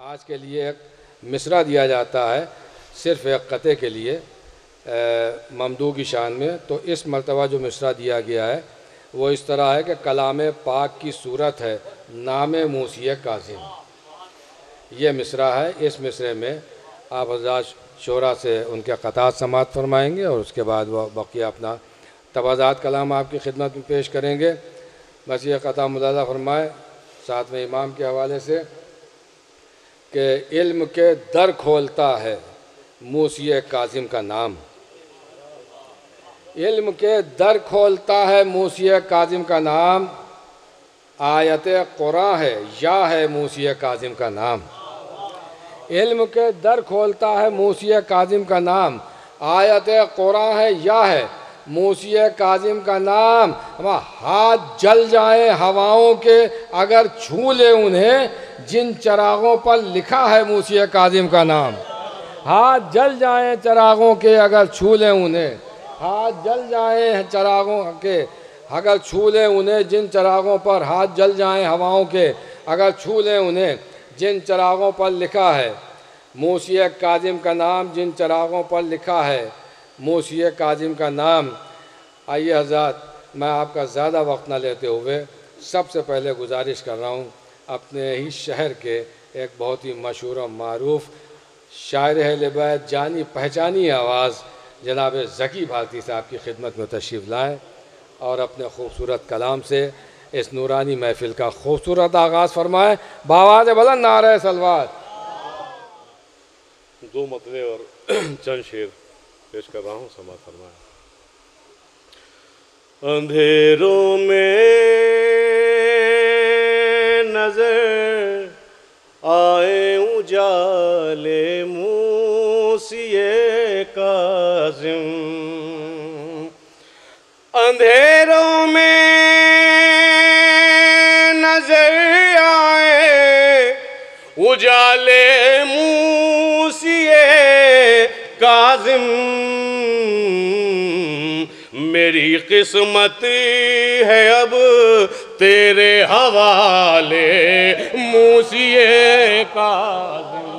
आज के लिए एक मिसरा दिया जाता है सिर्फ़ एक क़ते के लिए ममदू की शान में। तो इस मरतबा जो मिसरा दिया गया है वो इस तरह है कि कलाम पाक की सूरत है नाम मूसी काज़िम। ये मिसरा है। इस मिसरे में आप हज़रात शोरा से उनके क़तात समात फरमाएँगे और उसके बाद वह बक़िया अपना तवाज़ात कलाम आपकी खिदमत में पेश करेंगे। बस ये क़ता मुलाज़ा फरमाए साथ में इमाम के हवाले से कि इल्म के दर खोलता है मूसी काज़िम का नाम। इल्म के दर खोलता है मूसी काज़िम का नाम। आयत कुरान है या है मूसी काज़िम का नाम। इल्म के दर खोलता है मूसी काज़िम का नाम। आयत कुरान है या है मूसी काज़िम का नाम। हाथ जल जाए हवाओं के अगर छू ले उन्हें जिन चरागों पर लिखा है मूसी काज़िम का नाम। हाथ जल जाए चरागों के अगर छू ले उन्हें, हाथ जल जाए चरागों के अगर छू ले उन्हें जिन चरागों पर, हाथ जल जाए हवाओं के अगर छू ले उन्हें जिन चरागों पर लिखा है मूसी काज़िम का नाम। जिन चरागों पर लिखा है मूसी काज़िम का नाम। आइए हज़रात, मैं आपका ज़्यादा वक्त न लेते हुए सबसे पहले गुजारिश कर रहा हूँ अपने ही शहर के एक बहुत ही मशहूर और मारूफ़ शायर अहले बैत जानी पहचानी आवाज़ जनाब ज़की भारती साहब की खिदमत में तशरीफ़ लाएँ और अपने खूबसूरत कलाम से इस नूरानी महफ़िल का खूबसूरत आगाज़ फरमाएँ। बावाज़ बुलंद नारे सलवात। दो मतले और चंद शेर पेश कर रहा हूँ, समाअत फरमाएं। अंधेरों में नजर आए उजाले मूसिए काज़िम। अंधेरों में नजर आए उजाले मूसिए काज़िम। मेरी किस्मत है अब तेरे हवाले मूसिए काज़िम।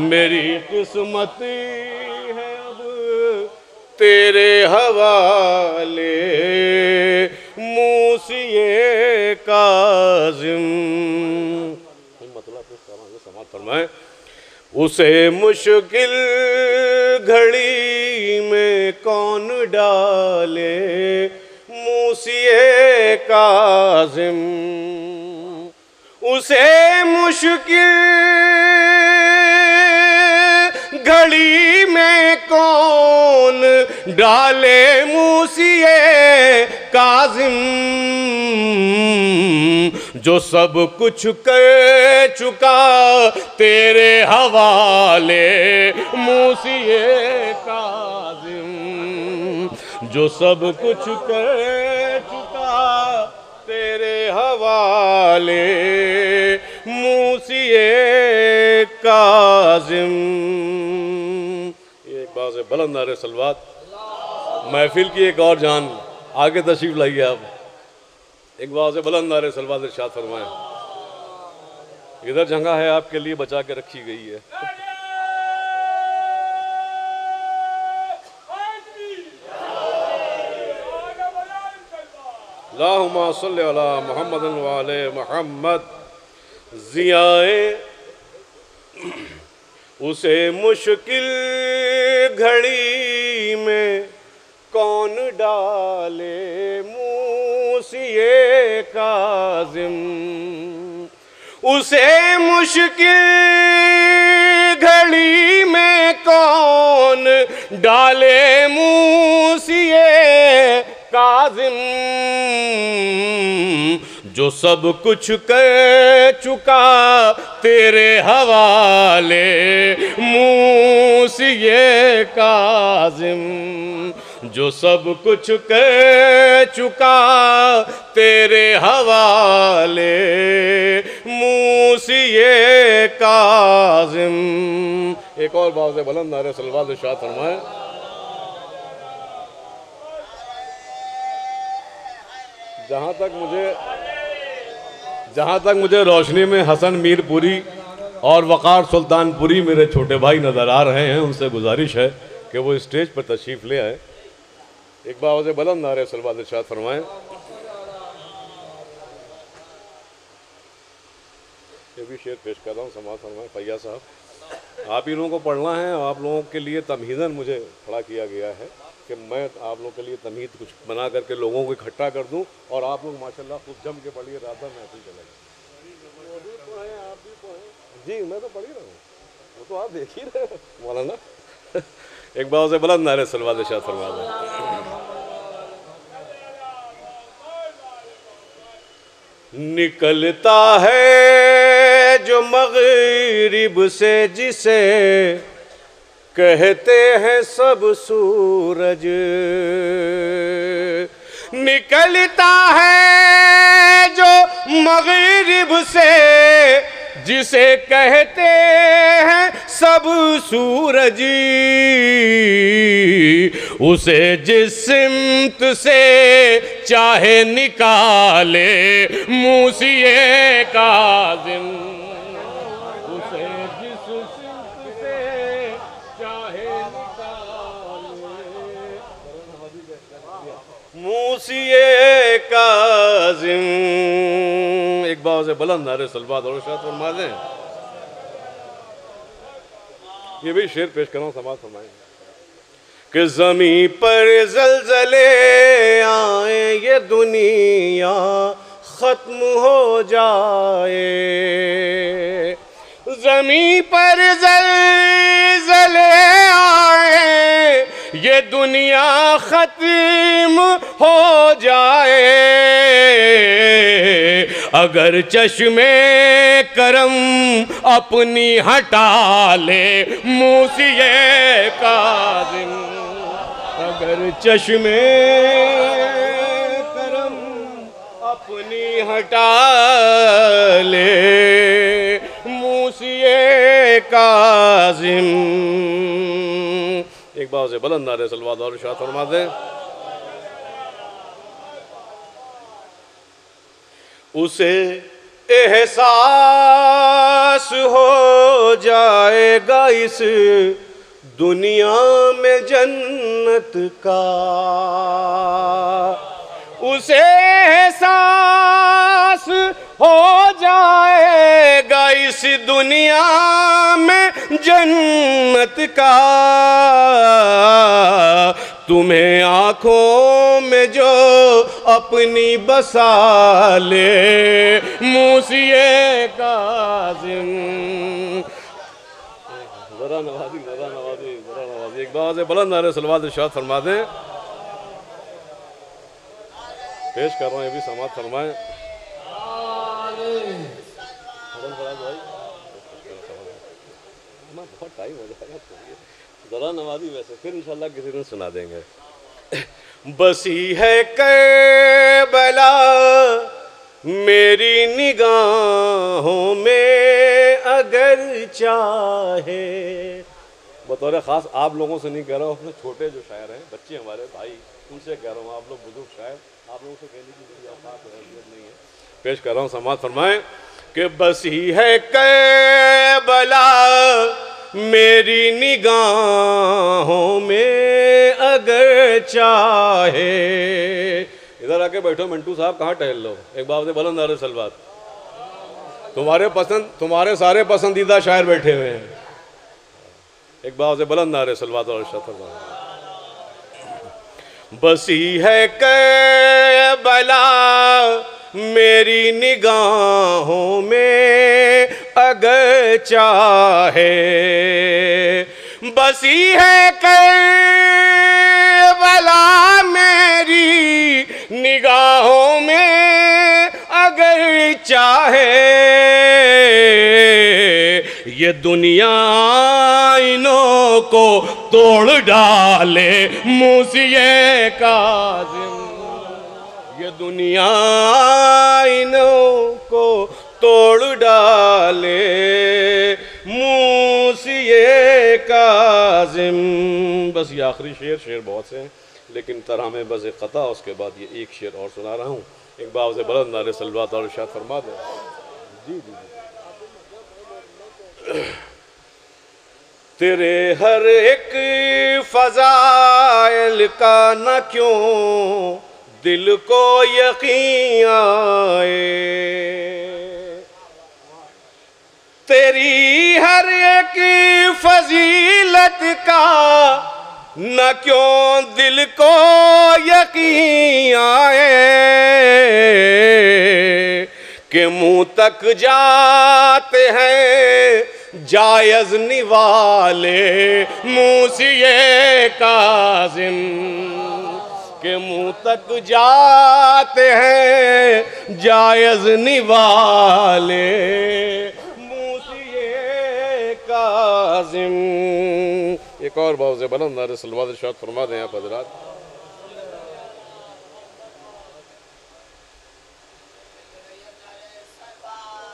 मेरी किस्मत है अब तेरे हवाले मूसिए काज़िम। समाअत फरमाएं। उसे मुश्किल घड़ी में कौन डाले मूसिए काज़िम। उसे मुश्किल घड़ी में कौन डाले मूसिए काज़िम। जो सब कुछ कर चुका तेरे हवाले मूसिए काज़िम। जो सब कुछ कर चुका तेरे हवाले मूसिए काज़िम। एक बात से बुलंद नारे सलवात। महफिल की एक और जान आगे तशरीफ लाइए आप। एक बार से बुलंद नारे सलवात इरशाद फरमाएं। इधर जगह है आपके लिए बचा के रखी गई है। अल्लाहुम्मा सल्लि अला मुहम्मद व आले मुहम्मद। ज़ियाए उसे मुश्किल घड़ी में कौन डाले मूसिए काज़िम। उसे मुश्किल घड़ी में कौन डाले मूसिए काज़िम। जो सब कुछ कर चुका तेरे हवाले मूसिए काज़िम। जो सब कुछ कर चुका तेरे हवाले मूसिए काज़िम। एक और बात से बुलंद नारे सलवात इरशाद फरमाएं। जहाँ तक मुझे रोशनी में हसन मीरपुरी और वक़ार सुल्तानपुरी मेरे छोटे भाई नज़र आ रहे हैं, उनसे गुजारिश है कि वो स्टेज पर तशरीफ़ ले आए। एक बार से बुलंद नारे सलवात इरशाद फरमाएं। ये भी शेर पेश कर रहा हूँ, समाअत फरमाएं। फैया साहब, आप ही लोगों को पढ़ना है और आप लोगों के लिए तमहीदन मुझे खड़ा किया गया है कि मैं आप लोगों के लिए तमहीद कुछ बना करके लोगों को इकट्ठा कर दूं और आप लोग माशाल्लाह खूब जम के पढ़िए, रात भर महफिल चलेगा। आप भी पढ़ें जी, मैं तो पढ़ ही रहा हूँ, वो तो आप देख ही रहे हैं मौलाना। एक बार से बुलंद नारे सलवात इरशाद फरमा दें। निकलता है जो मगरिब से जिसे कहते हैं सब सूरज, निकलता है जो मगरिब से जिसे कहते हैं सब सूरज, उसे जिस सिमत से चाहे निकाले मूसिए काज़िम, उसे जिस सिमत से चाहे निकाले मूसिए काज़िम। एक बार से बुलंद नारे सलवात और इरशाद फरमा दें। ये भी शेर पेश कर रहा हूँ, समाअत फरमाएं कि ज़मीं पर ज़लज़ले आए ये दुनिया ख़त्म हो जाए, ज़मीं पर ज़लज़ले आए ये दुनिया ख़त्म हो जाए, अगर चश्मे करम अपनी हटा ले मूसिए काज़िम, अगर चश्मे करम अपनी हटा ले मूसिए काज़िम। एक बार से बुलंद नारे सलवात और इरशाद फरमा दें। उसे एहसास हो जाएगा इस दुनिया में जन्नत का, उसे एहसास हो जाएगा इस दुनिया में जन्नत का, तुम्हें आँखों में जो अपनी बसा ले मूसिए काज़िम। ज़रा नवाज़ी, ज़रा नवाज़ी, ज़रा नवाज़ी। एक बार से बुलंद नारे सलवात इरशाद फरमा दें। पेश कर रहा हूँ, ये भी समाअत फरमाएं। बहुत टाइम हो जाएगा, ज़रा नवाज़ी वैसे फिर इंशाल्लाह किसी दिन सुना देंगे। बसी है करबला मेरी निगाहों में अगर चाहे, बतौर ख़ास आप लोगों से नहीं कह रहा हूँ, अपने छोटे जो शायर हैं, बच्चे हमारे भाई, उनसे कह रहा हूँ। आप लोग बुजुर्ग शायर, आप लोगों से कहने की कोई औकात नहीं है। पेश कर रहा हूँ, समाअत फरमाएं कि बसी है करबला मेरी निगाहों में अगर चाहे। इधर आके बैठो मिंटू साहब, कहाँ टहल लो। एक बार से बुलंद नारे सलवात। तुम्हारे सारे पसंदीदा शायर बैठे हुए हैं। एक बार से बुलंद नारे सलवात और इरशाद फरमाएं। बसी है करबला मेरी निगाहों में अगर चाहे, बसी है करबला मेरी निगाहों में अगर चाहे, ये दुनिया आईनों को तोड़ डाले मूसिए काज़िम, ये दुनिया आईनों को तोड़ डाले मूसिए काज़िम। बस ये आखिरी शेर बहुत से हैं, लेकिन तरह में बस एक क़ता, उसके बाद ये एक शेर और सुना रहा हूँ। एक बार से बुलंद नारे सलवात और इरशाद फरमा दें। जी जी जी। तेरे हर एक फजाइल का न क्यों दिल को यकीन आए, तेरी हर एक फजीलत का न क्यों दिल को यकीन आए, कि मुंह तक जाते हैं जायज़ निवाले मूसिए काज़िम, के मुंह तक जाते हैं जायज़ निवाले मूसिए काज़िम। एक और बहुत से बुलंद नारे सल्लल्लाहु अलैहि वसल्लम फरमा दें आप हज़रात।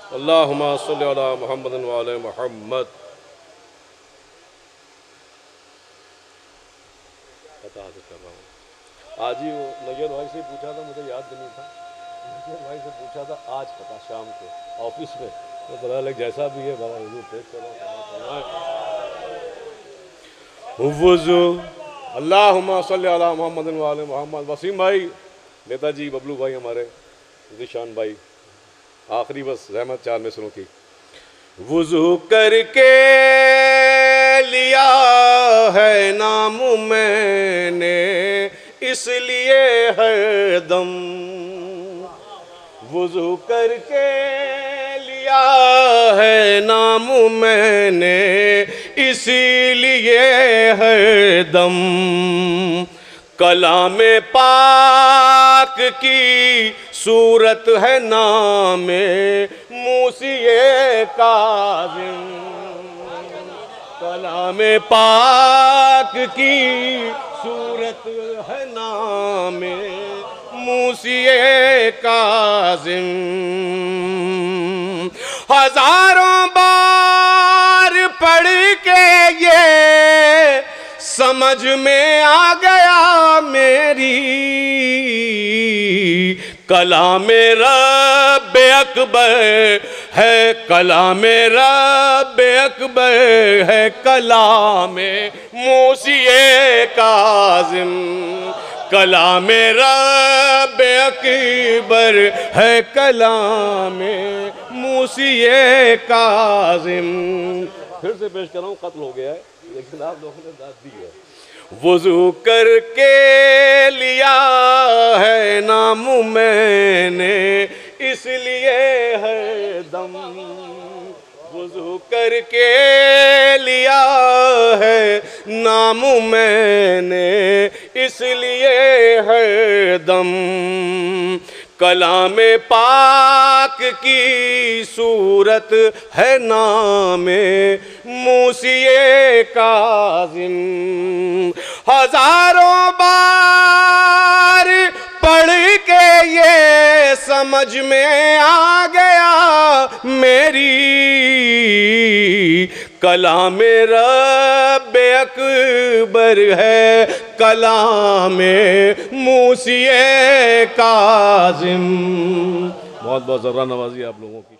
अल्लाहुम्मा सल्लि अला मुहम्मदिन व आले मुहम्मद। पता कर रहा हूँ, आज ही वो नजर भाई से पूछा था, मुझे याद नहीं था, नजर भाई से पूछा था आज पता शाम को ऑफिस में, तो पता लग जैसा भी है बड़ा हुजूर पेश करो वुज़ू। अल्लाहुम्मा सल्लि अला मुहम्मदिन व आले मुहम्मद। वसीम भाई, नेताजी, बबलू भाई, हमारे ज़ीशान भाई, आखिरी बस रहमत 4 मिसरों की। वुज़ू करके लिया है नाम मैंने इसलिए हर दम, वुज़ू करके लिया है नाम मैंने इसीलिए हर दम, कलामे पाक की सूरत है नामे मूसिए काज़िम, कलामे पाक की सूरत है नामे मूसिए काज़िम। हजारों बार पढ़ के ये समझ में आ गया मेरी, कलामे रब्बे अकबर है, कलामे रब्बे अकबर है, कलामे मूसिए काज़िम, कलामे रब्बे अकबर है, कलामे मूसिए काज़िम। फिर से पेश कर रहा हूँ, कत्ल हो गया है लेकिन आप लोगों ने दाद दी है। वुज़ू करके लिया है नाम मैंने इसलिए है दम, वुज़ू करके लिया है नाम मैंने इसलिए है दम, कलामे पाक की सूरत है नामे मूसिए काज़िम। हजारों बार पढ़ के ये समझ में आ गया मेरी, कलामे रब्बे अकबर है, कलामे मूसिए काज़िम। बहुत बहुत ज़रा नवाज़ी आप लोगों की।